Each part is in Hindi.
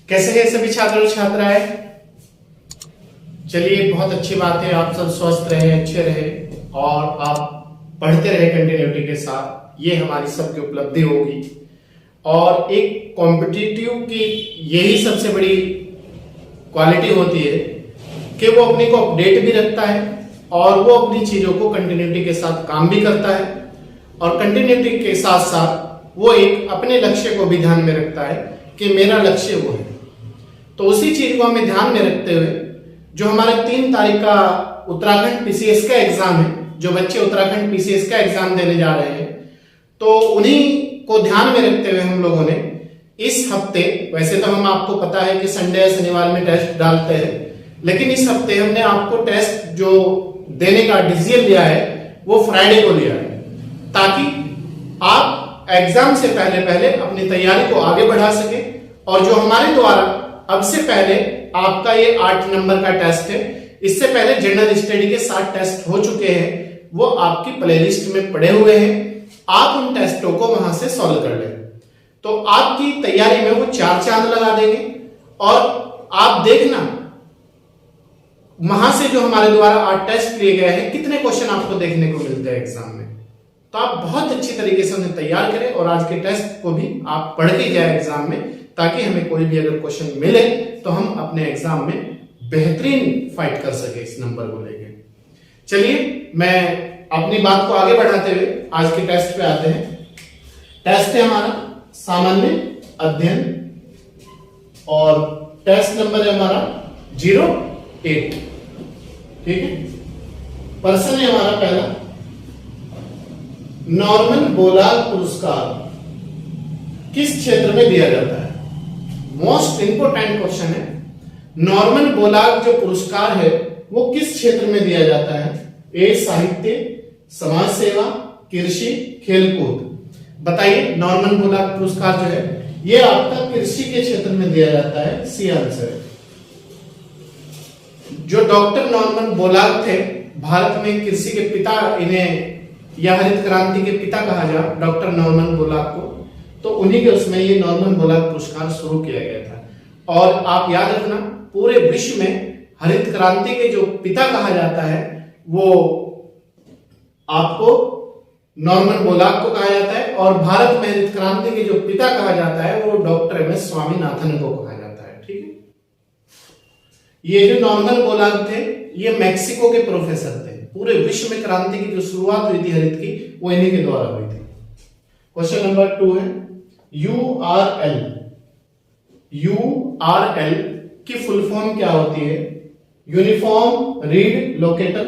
कैसे हैं सभी छात्र और छात्राएं? चलिए, बहुत अच्छी बात है, आप सब स्वस्थ रहे, अच्छे रहे और आप पढ़ते रहे कंटिन्यूटी के साथ। ये हमारी सबकी उपलब्धि होगी और एक कॉम्पिटिटिव की यही सबसे बड़ी क्वालिटी होती है कि वो अपने को अपडेट भी रखता है और वो अपनी चीजों को कंटिन्यूटी के साथ काम भी करता है और कंटिन्यूटी के साथ साथ वो एक अपने लक्ष्य को भी ध्यान में रखता है कि मेरा लक्ष्य वो है। तो उसी चीज को हमें ध्यान में रखते हुए जो हमारे 3 तारीख का उत्तराखंड पीसीएस का एग्जाम है, जो बच्चे उत्तराखंड पीसीएस का एग्जाम देने जा रहे हैं, तो उन्हीं को ध्यान में रखते हुए हम लोगों ने इस हफ्ते, वैसे तो हम आपको पता है कि संडे या शनिवार में टेस्ट डालते हैं, लेकिन इस हफ्ते हमने आपको टेस्ट जो देने का डिसीजन लिया है वो फ्राइडे को लिया है, ताकि आप एग्जाम से पहले अपनी तैयारी को आगे बढ़ा सके। और जो हमारे द्वारा अब से पहले आपका ये 8 नंबर का टेस्ट है, इससे पहले जनरल स्टडी के 7 टेस्ट हो चुके हैं, वो आपकी प्लेलिस्ट में पड़े हुए हैं। आप उन टेस्टों को वहां से सॉल्व कर लें तो आपकी तैयारी में वो 4 चांद लगा देंगे। और आप देखना वहां से जो हमारे द्वारा 8 टेस्ट लिए गए हैं, कितने क्वेश्चन आपको देखने को मिलते हैं एग्जाम में। तो आप बहुत अच्छी तरीके से उन्हें तैयार करें और आज के टेस्ट को भी आप पढ़ के जाए एग्जाम में, ताकि हमें कोई भी अगर क्वेश्चन मिले तो हम अपने एग्जाम में बेहतरीन फाइट कर सके इस नंबर को लेकर। चलिए, मैं अपनी बात को आगे बढ़ाते हुए आज के टेस्ट पे आते हैं। टेस्ट है हमारा सामान्य अध्ययन और टेस्ट नंबर है हमारा 08। ठीक है, प्रश्न है हमारा पहला, नॉर्मन बोलाग पुरस्कार किस क्षेत्र में दिया जाता है? मोस्ट इंपोर्टेंट क्वेश्चन है। नॉर्मन बोलाग जो पुरस्कार है वो किस क्षेत्र में दिया जाता है? ए साहित्य, समाज सेवा, कृषि, खेलकूद। बताइए, नॉर्मन बोलाग पुरस्कार जो है ये आपका कृषि के क्षेत्र में दिया जाता है। सी आंसर है। जो डॉक्टर नॉर्मन बोलाग थे, भारत में कृषि के पिता, इन्हें या हरित क्रांति के पिता कहा जा डॉक्टर नॉर्मन बोलाग को, तो उन्हीं के उसमें ये नॉर्मन बोलाग पुरस्कार शुरू किया गया था। और आप याद रखना, पूरे विश्व में हरित क्रांति के जो पिता कहा जाता है वो आपको नॉर्मन बोलाग को कहा जाता है, और भारत में हरित क्रांति के जो पिता कहा जाता है वो डॉक्टर एमएस स्वामीनाथन को कहा जाता है। ठीक है, ये जो नॉर्मन बोलाग थे ये मैक्सिको के प्रोफेसर थे। पूरे विश्व में क्रांति की जो शुरुआत हुई थी हरित की, वो इन्हीं के द्वारा हुई थी। क्वेश्चन नंबर 2 है, URL। URL की फुल फॉर्म क्या होती है? Uniform read locator,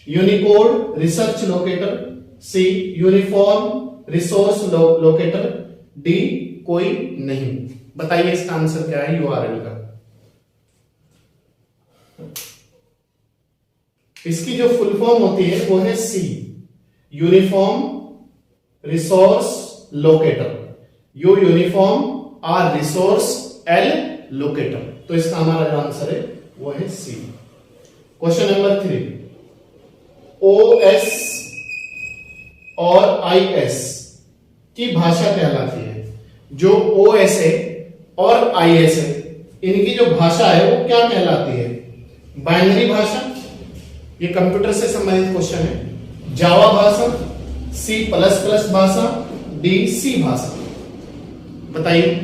unicode research locator, C uniform resource locator, D कोई नहीं। बताइए इसका आंसर क्या है URL का? इसकी जो फुल फॉर्म होती है वो है C, uniform resource locator. U uniform, R resource, L locator. तो इसका हमारा जो आंसर है वो है सी। क्वेश्चन नंबर 3, OS और IS की भाषा कहलाती है। जो OS है और IS है, इनकी जो भाषा है वो क्या कहलाती है? बाइनरी भाषा, ये कंप्यूटर से संबंधित क्वेश्चन है। जावा भाषा, C++ भाषा, डी सी भाषा। बताइए,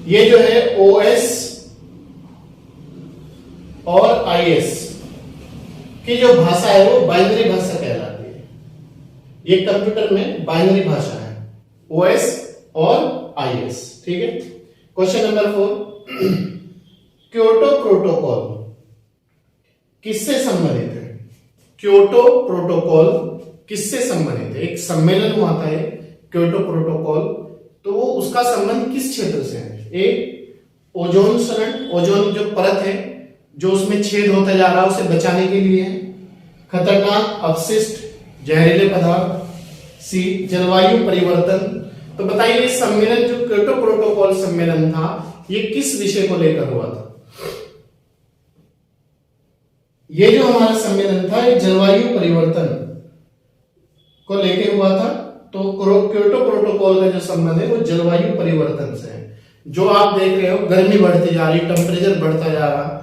ये जो है OS और IS की जो भाषा है वो बाइनरी भाषा कहलाती है। ये कंप्यूटर में बाइनरी भाषा है, OS और IS। ठीक है, क्वेश्चन नंबर 4, क्योटो प्रोटोकॉल किससे संबंधित है? क्योटो प्रोटोकॉल किससे संबंधित है? एक सम्मेलन हुआ था क्योटो प्रोटोकॉल, तो वो उसका संबंध किस क्षेत्र से है? ए ओजोन सरण, ओजोन जो परत है जो उसमें छेद होता जा रहा है उसे बचाने के लिए है। खतरनाक अपशिष्ट, जहरीले पदार्थ, सी जलवायु परिवर्तन। तो बताइए, ये सम्मेलन जो क्योटो प्रोटोकॉल सम्मेलन था ये किस विषय को लेकर हुआ था? ये जो हमारा सम्मेलन था ये जलवायु परिवर्तन को लेके हुआ था। तो क्योटो प्रोटोकॉल का जो संबंध है वो जलवायु परिवर्तन से है। जो आप देख रहे हो गर्मी बढ़ती जा रही, टेम्परेचर बढ़ता जा रहा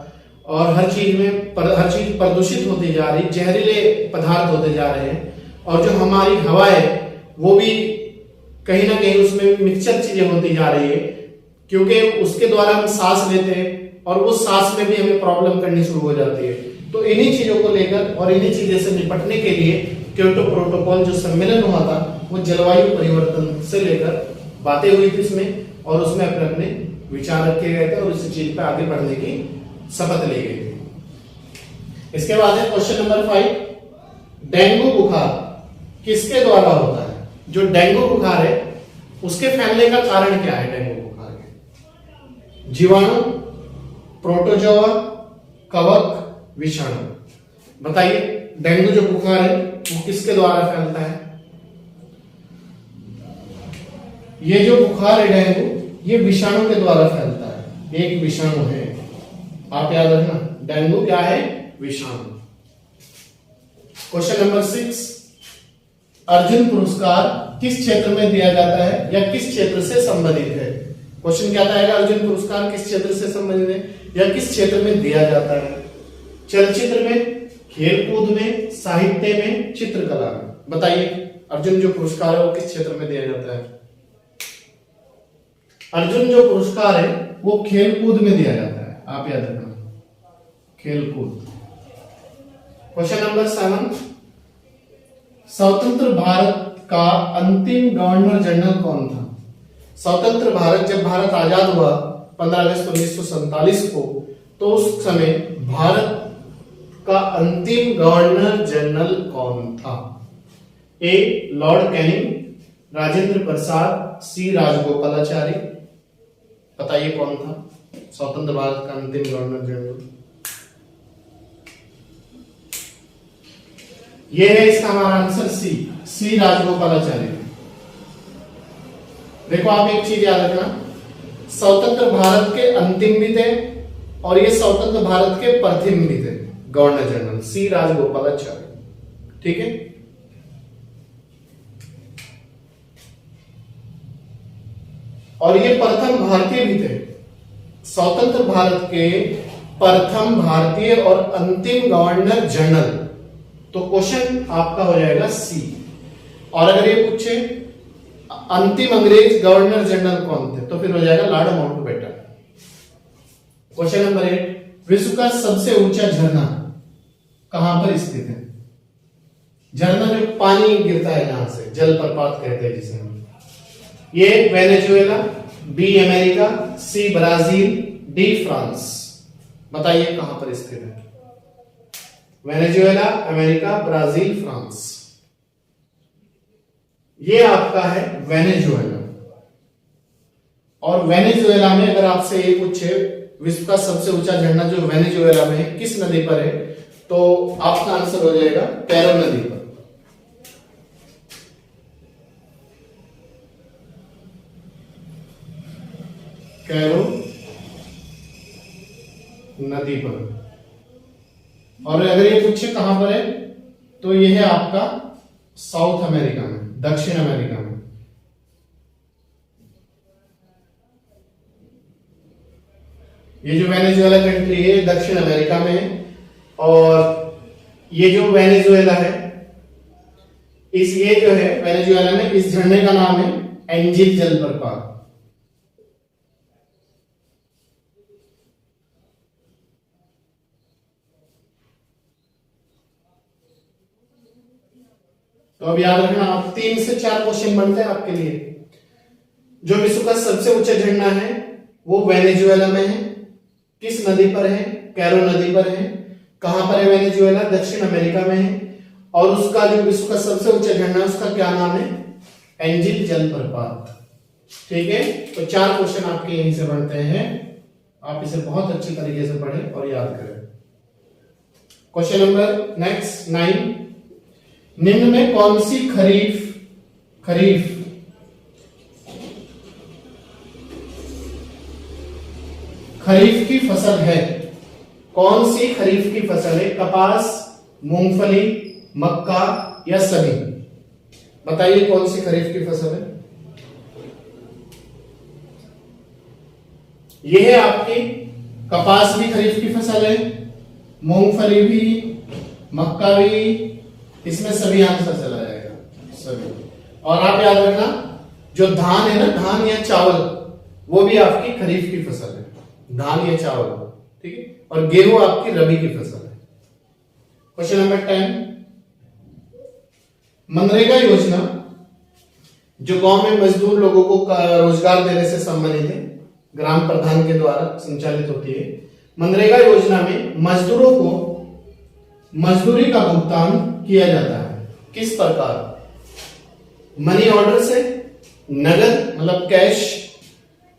और हर चीज प्रदूषित होती जा रही, जहरीले पदार्थ होते जा रहे हैं और जो हमारी हवा है वो भी कहीं ना कहीं उसमें मिक्सचर चीजें होती जा रही है, क्योंकि उसके द्वारा हम सांस लेते हैं और वो सांस में भी हमें प्रॉब्लम करनी शुरू हो जाती है। तो इन्हीं चीजों को लेकर और इन्हीं चीजों से निपटने के लिए क्योटो प्रोटोकॉल जो सम्मेलन हुआ था वो जलवायु परिवर्तन से लेकर बातें हुई थी इसमें, और उसमें अपने अपने विचार रखे गए थे और इस चीज पे आगे बढ़ने की शपथ ली गई थी। इसके बाद है क्वेश्चन नंबर 5, डेंगू बुखार किसके द्वारा होता है? जो डेंगू बुखार है उसके फैलने का कारण क्या है? डेंगू बुखार के जीवाणु, प्रोटोजोआ, कवक, विषाणु। बताइए डेंगू जो बुखार है वो किसके द्वारा फैलता है? ये जो बुखार है डेंगू ये विषाणु के द्वारा फैलता है। एक विषाणु है, आप याद रखना, डेंगू क्या है? विषाणु। क्वेश्चन नंबर 6, अर्जुन पुरस्कार किस क्षेत्र में दिया जाता है या किस क्षेत्र से संबंधित है? क्वेश्चन क्या था? अर्जुन पुरस्कार किस क्षेत्र से संबंधित है या किस क्षेत्र में दिया जाता है? चलचित्र में, खेलकूद में, साहित्य में, चित्रकला में। बताइए अर्जुन जो पुरस्कार है वो किस क्षेत्र में दिया जाता है? अर्जुन जो पुरस्कार है वो खेलकूद में दिया जाता है, आप याद रखना, खेलकूद। क्वेश्चन नंबर 7, स्वतंत्र भारत का अंतिम गवर्नर जनरल कौन था? स्वतंत्र भारत, जब भारत आजाद हुआ 15 अगस्त 1947 को, तो उस समय भारत का अंतिम गवर्नर जनरल कौन था? ए लॉर्ड कैनिंग, राजेंद्र प्रसाद, सी राजगोपालाचारी। बताइए कौन था स्वतंत्र भारत का अंतिम गवर्नर जनरल? ये है इसका हमारा आंसर सी राजगोपालाचारी। देखो आप एक चीज याद रखना, स्वतंत्र भारत के अंतिम भी थे और ये स्वतंत्र भारत के प्रथम भी थे गवर्नर जनरल, सी राजगोपालाचारी। ठीक है, और ये प्रथम भारतीय भी थे, स्वतंत्र भारत के प्रथम भारतीय और अंतिम गवर्नर जनरल। तो क्वेश्चन आपका हो जाएगा सी। और अगर ये पूछे अंतिम अंग्रेज गवर्नर जनरल कौन थे, तो फिर हो जाएगा लॉर्ड माउंटबेटन। क्वेश्चन नंबर 8, विश्व का सबसे ऊंचा झरना कहां पर स्थित है? झरना जो पानी गिरता है जहां से, जलप्रपात कहते हैं जिसे हम। ये Venezuela, B America, C Brazil, D France. बताइए कहां पर स्थित है? Venezuela, America, Brazil, France. ये आपका है वेनेजुएला। और वेनेजुएला में अगर आपसे ये पूछे विश्व का सबसे ऊंचा झरना जो वेनेजुएला में है किस नदी पर है, तो आपका आंसर हो जाएगा कैरो नदी पर। कैरो नदी पर। और अगर ये पूछे कहां पर है, तो ये है आपका साउथ अमेरिका में, दक्षिण अमेरिका में। ये जो वेनेजुएला कंट्री है दक्षिण अमेरिका में है, और ये जो वेनेजुएला है, ये जो है वेनेजुएला में, इस झरने का नाम है एंजिल जलप्रपात। तो अब याद रखना, आप 3 से 4 क्वेश्चन बनते हैं आपके लिए। जो विश्व का सबसे ऊंचा झरना है वो वेनेजुएला में है, किस नदी पर है? कैरो नदी पर है। कहां पर है वेनेजुएला? दक्षिण अमेरिका में है। और उसका जो विश्व का सबसे ऊंचा झरना है उसका क्या नाम है? एंजिल जलप्रपात। ठीक है, तो 4 क्वेश्चन आपके यहीं से बनते हैं, आप इसे बहुत अच्छी तरीके से पढ़ें और याद करें। क्वेश्चन नंबर नेक्स्ट 9, निम्न में कौन सी खरीफ की फसल है? कौन सी खरीफ की फसल है? कपास, मूंगफली, मक्का या सभी? बताइए कौन सी खरीफ की फसल है? ये है आपकी कपास भी खरीफ की फसल है, मूंगफली भी, मक्का भी, इसमें सभी आंसर चला जाएगा सभी। और आप याद रखना जो धान है ना, धान या चावल, वो भी आपकी खरीफ की फसल है, धान या चावल, ठीक है। और गेहूं आपकी रबी की फसल है। क्वेश्चन नंबर 10, मनरेगा योजना जो गांव में मजदूर लोगों को रोजगार देने से संबंधित है, ग्राम प्रधान के द्वारा संचालित होती है। मनरेगा योजना में मजदूरों को मजदूरी का भुगतान किया जाता है किस प्रकार? मनी ऑर्डर से, नगद मतलब कैश,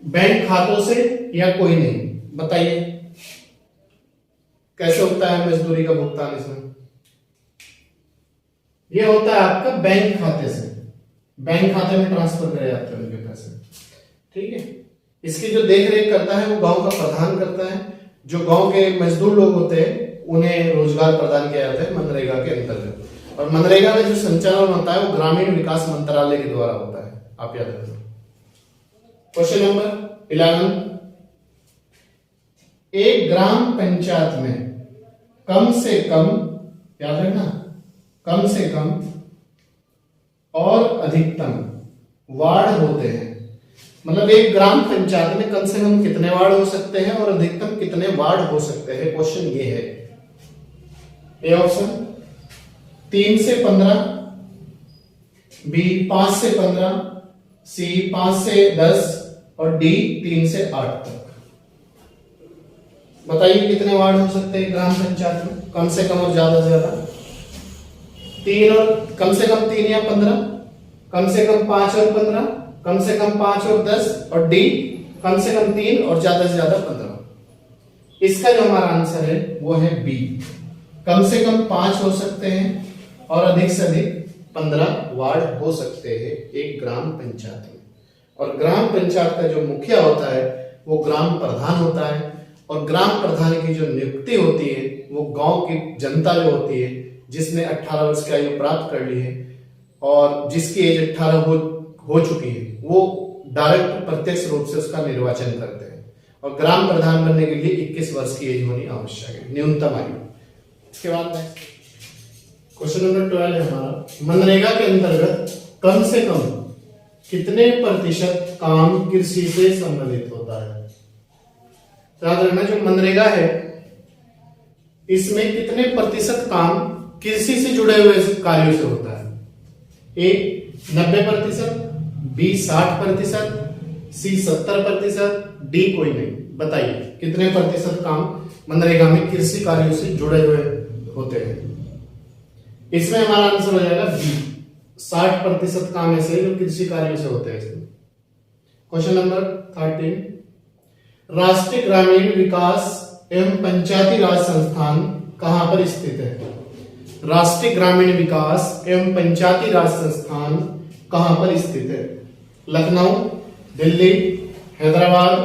बैंक खातों से, या कोई नहीं? बताइए कैसे होता है मजदूरी का भुगतान इसमें? यह होता है आपका बैंक खाते से, बैंक खाते में ट्रांसफर करे जाते हैं उनके पैसे, ठीक है। इसकी जो देख रेख करता है वो गांव का प्रधान करता है। जो गांव के मजदूर लोग होते हैं उन्हें रोजगार प्रदान किया जाता है मनरेगा के अंतर्गत। और मनरेगा का जो संचालन होता है वो ग्रामीण विकास मंत्रालय के द्वारा होता है, आप याद रखना। क्वेश्चन नंबर 11, एक ग्राम पंचायत में कम से कम, याद रखना, कम से कम और अधिकतम वार्ड होते हैं। मतलब एक ग्राम पंचायत में कम से कम कितने वार्ड हो सकते हैं और अधिकतम कितने वार्ड हो सकते हैं? क्वेश्चन ये है। ए ऑप्शन 3 से 15, बी 5 से 15, सी 5 से 10 और डी 3 से 8 तक। बताइए कितने वार्ड हो सकते हैं ग्राम पंचायत में, कम से कम और ज्यादा से ज्यादा? 3 और कम से कम 3 या 15, कम से कम 5 और 15, कम से कम 5 और 10, और डी कम से कम 3 और ज्यादा से ज्यादा 15। इसका जो हमारा आंसर है वो है बी, कम से कम 5 हो सकते हैं और अधिक से अधिक 15 वार्ड हो सकते हैं एक ग्राम पंचायत में। और ग्राम पंचायत का जो मुखिया होता है वो ग्राम प्रधान होता है। और ग्राम प्रधान की जो नियुक्ति होती है वो गांव की जनता जो होती है, जिसने 18 वर्ष की आयु प्राप्त कर ली है और जिसकी एज 18 हो चुकी है, वो डायरेक्ट प्रत्यक्ष रूप से उसका निर्वाचन करते हैं। और ग्राम प्रधान बनने के लिए 21 वर्ष की एज होनी आवश्यक है, न्यूनतम आयु। इसके बाद क्वेश्चन नंबर 12 है हमारा, मनरेगा के अंतर्गत कम से कम कितने प्रतिशत काम कृषि से संबंधित होता है? याद रखना जो मनरेगा है इसमें कितने प्रतिशत काम कृषि से जुड़े हुए कार्यों से होता है? ए 90%, बी 60%, सी 70%, डी कोई नहीं। बताइए कितने प्रतिशत काम मनरेगा में कृषि कार्यों से जुड़े हुए होते हैं? इसमें हमारा आंसर हो जाएगा बी, 60% काम ऐसे जो कृषि कार्यों से होते हैं इसमें। क्वेश्चन नंबर 13, राष्ट्रीय ग्रामीण विकास एवं पंचायती राज संस्थान कहां पर स्थित है? राष्ट्रीय ग्रामीण विकास एवं पंचायती राज संस्थान कहां पर स्थित है? लखनऊ, दिल्ली, हैदराबाद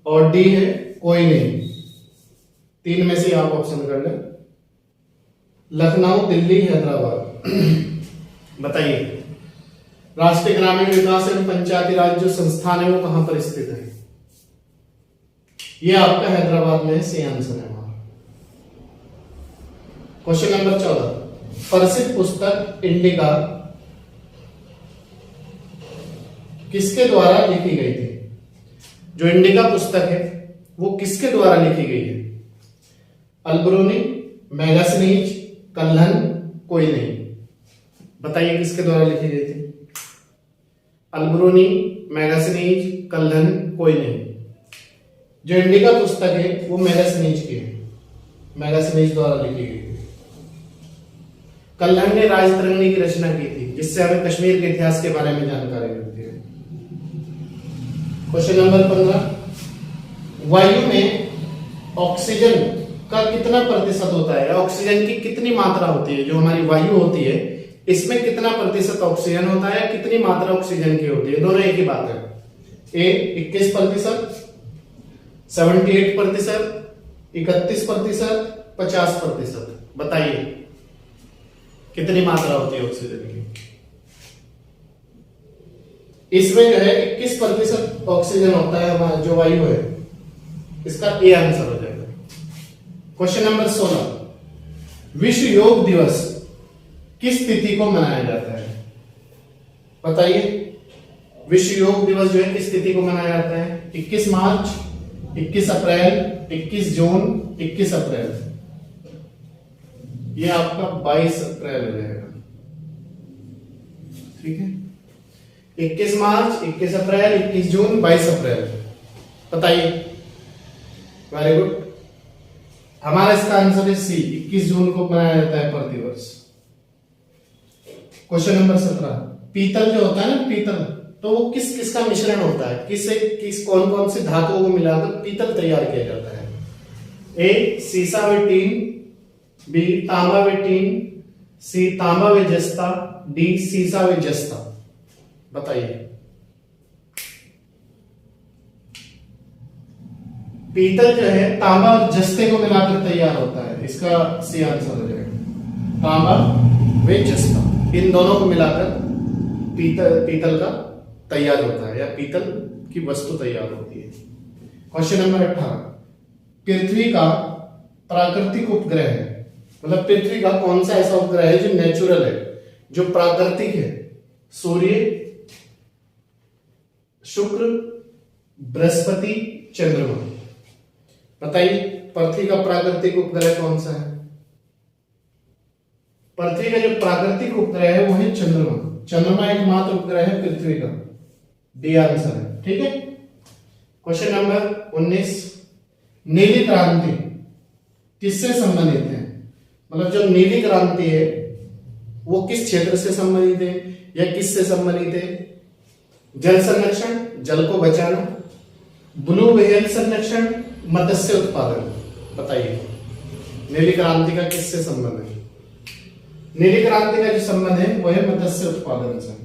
और डी है कोई नहीं। 3 में से आप ऑप्शन कर लें, लखनऊ, दिल्ली, हैदराबाद। बताइए राष्ट्रीय ग्रामीण विकास एवं पंचायती राज जो संस्थान है वो कहां पर स्थित है? ये आपका हैदराबाद में सही आंसर है हमारा। क्वेश्चन नंबर 14, प्रसिद्ध पुस्तक इंडिका किसके द्वारा लिखी गई थी? जो इंडिका पुस्तक है वो किसके द्वारा लिखी गई है? अल्बरूनी, मैगसनीज, कल्हन, कोई नहीं। बताइए किसके द्वारा लिखी गई थी? अल्बरूनी, मैगसनीज, कल्हन, कोई नहीं। जो इंडिका पुस्तक है वो मैगसनीज की है, मैगसनीज द्वारा लिखी गई थी। कल्हन ने राजतरंगिणी की रचना की थी, जिससे हमें कश्मीर के इतिहास के बारे में जानकारी मिलती है। क्वेश्चन नंबर 15, वायु में ऑक्सीजन का कितना प्रतिशत होता है? ऑक्सीजन की कितनी मात्रा होती है? जो हमारी वायु होती है इसमें कितना प्रतिशत ऑक्सीजन होता है, कितनी मात्रा ऑक्सीजन की होती है? दोनों एक ही बात है। ए 21%, 78%, 31%, 50%। बताइए कितनी मात्रा होती है ऑक्सीजन की? इसमें जो है 21% ऑक्सीजन होता है हमारा जो वायु है, इसका ए आंसर हो जाएगा। क्वेश्चन नंबर 16, विश्व योग दिवस किस तिथि को मनाया जाता है? बताइए, विश्व योग दिवस जो है किस तिथि को मनाया जाता है? 21 मार्च, 21 अप्रैल, 21 जून, 21 अप्रैल। ये आपका 22 अप्रैल हो जाएगा। ठीक है, 21 मार्च, 21 अप्रैल, 21 जून, 22 अप्रैल। बताइए। Very good. हमारा इसका आंसर है सी, 21 जून को मनाया जाता है प्रतिवर्ष। क्वेश्चन नंबर 17, पीतल जो होता है ना, पीतल, तो वो किस किस का मिश्रण होता है? किस कौन कौन से धातुओं को मिलाकर पीतल तैयार किया जाता है? ए सीसा व टीन, बी तांबा व टीन, सी तांबा व जस्ता, डी सीसा व जस्ता। बताइए। पीतल जो है तांबा और जस्ते को मिलाकर तैयार होता है, इसका सी आंसर हो जाएगा। तांबा व जस्ता, इन दोनों को मिलाकर पीतल का तैयार होता है, या पीतल की वस्तु तैयार होती है। क्वेश्चन नंबर 18, पृथ्वी का प्राकृतिक उपग्रह है, मतलब पृथ्वी का कौन सा ऐसा उपग्रह है जो नेचुरल है, जो प्राकृतिक है? सूर्य, शुक्र, बृहस्पति, चंद्रमा। बताइए, पृथ्वी का प्राकृतिक उपग्रह कौन सा है? पृथ्वी का जो प्राकृतिक उपग्रह है वो है चंद्रमा। चंद्रमा एकमात्र उपग्रह है पृथ्वी का। डी आंसर है। ठीक है। क्वेश्चन नंबर 19, नीली क्रांति किससे संबंधित है? मतलब जो नीली क्रांति है वो किस क्षेत्र से संबंधित है या किससे संबंधित है? जल संरक्षण, जल को बचाना, ब्लू व्हेल संरक्षण, मत्स्य उत्पादन। बताइए, नीली क्रांति का किससे संबंध है? नीली क्रांति का जो संबंध है वो है मत्स्य उत्पादन से।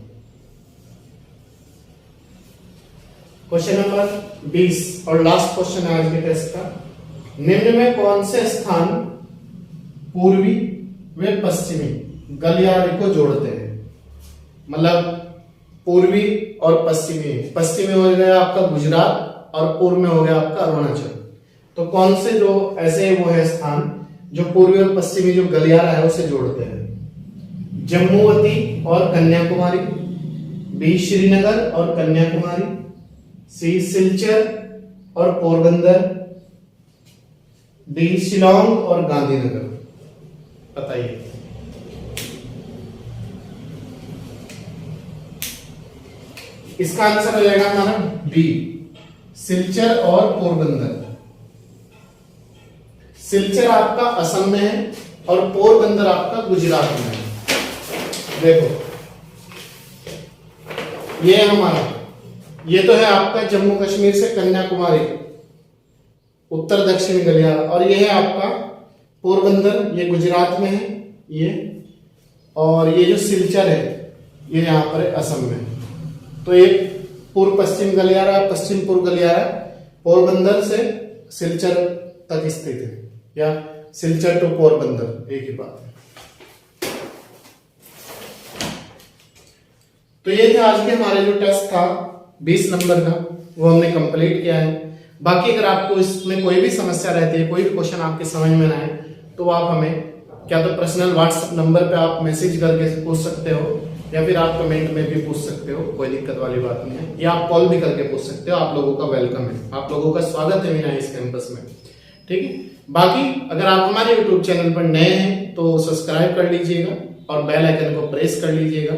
क्वेश्चन नंबर 20 और लास्ट क्वेश्चन है आज के टेस्ट का, निम्न में कौन से स्थान पूर्वी व पश्चिमी गलियारे को जोड़ते हैं? मतलब पूर्वी और पश्चिमी, पश्चिमी हो गया आपका गुजरात और पूर्व में हो गया आपका अरुणाचल। तो कौन से जो ऐसे वो है स्थान जो पूर्वी और पश्चिमी जो गलियारा है उसे जोड़ते हैं? जम्मूवती और कन्याकुमारी, बी श्रीनगर और कन्याकुमारी, सी सिलचर और पोरबंदर, डी शिलोंग और गांधीनगर। बताइए। इसका आंसर हो जाएगा हमारा बी, सिलचर और पोरबंदर। सिलचर आपका असम में है और पोरबंदर आपका गुजरात में है। देखो, ये हमारा, ये तो है आपका जम्मू कश्मीर से कन्याकुमारी उत्तर दक्षिण गलियारा, और ये है आपका पोरबंदर, ये गुजरात में है ये, और ये जो सिलचर है ये यहाँ पर है असम में। तो ये पूर्व पश्चिम गलियारा, पश्चिम पूर्व गलियारा पोरबंदर से सिलचर तक स्थित है, या सिलचर टू पोरबंदर एक ही बात है। तो ये था आज के हमारे जो टेस्ट था 20 नंबर का, वो हमने कंप्लीट किया है। बाकी अगर आपको इसमें कोई भी समस्या रहती है, कोई भी क्वेश्चन आपके समझ में ना आए, तो आप हमें क्या तो पर्सनल व्हाट्सएप नंबर पे आप मैसेज करके पूछ सकते हो, या फिर आप कमेंट में भी पूछ सकते हो, कोई दिक्कत वाली बात नहीं है, या आप कॉल भी करके पूछ सकते हो। आप लोगों का वेलकम है, आप लोगों का स्वागत है मेरा इस कैंपस में। ठीक है। बाकी अगर आप हमारे यूट्यूब चैनल पर नए हैं तो सब्सक्राइब कर लीजिएगा और बेल आइकन को प्रेस कर लीजिएगा।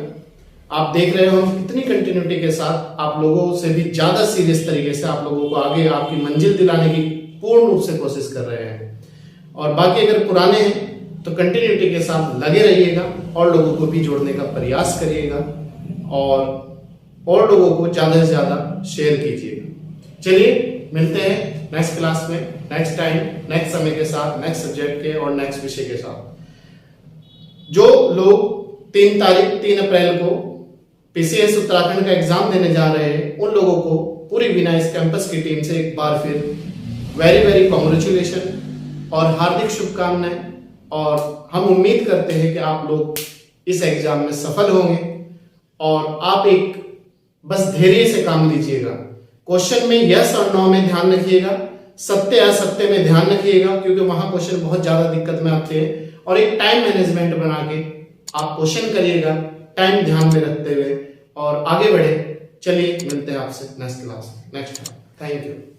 आप देख रहे हो हम कितनी कंटिन्यूटी के साथ आप लोगों से भी ज्यादा सीरियस तरीके से आप लोगों को आगे आपकी मंजिल दिलाने की पूर्ण रूप से कोशिश कर रहे हैं। और बाकी अगर पुराने हैं तो कंटिन्यूटी के साथ लगे रहिएगा और लोगों को भी जोड़ने का प्रयास करिएगा, और लोगों को ज्यादा से ज्यादा शेयर कीजिएगा। चलिए मिलते हैं नेक्स्ट क्लास में, नेक्स्ट टाइम, नेक्स्ट समय के साथ, नेक्स्ट सब्जेक्ट के और नेक्स्ट विषय के साथ। जो लोग 3 अप्रैल को पीसीएस उत्तराखंड का एग्जाम देने जा रहे हैं, उन लोगों को पूरी विनाइस कैंपस की टीम से एक बार फिर वेरी वेरी कॉन्ग्रेचुलेशन और हार्दिक शुभकामनाएं। और हम उम्मीद करते हैं कि आप लोग इस एग्जाम में सफल होंगे और आप एक बस धैर्य से काम लीजिएगा। क्वेश्चन में यस और नो में ध्यान रखिएगा, सत्य असत्य में ध्यान रखिएगा, क्योंकि वहां क्वेश्चन बहुत ज्यादा दिक्कत में आते हैं। और एक टाइम मैनेजमेंट बना के आप क्वेश्चन करिएगा, टाइम ध्यान में रखते हुए, और आगे बढ़े। चलिए मिलते हैं आपसे next class next time. Thank you.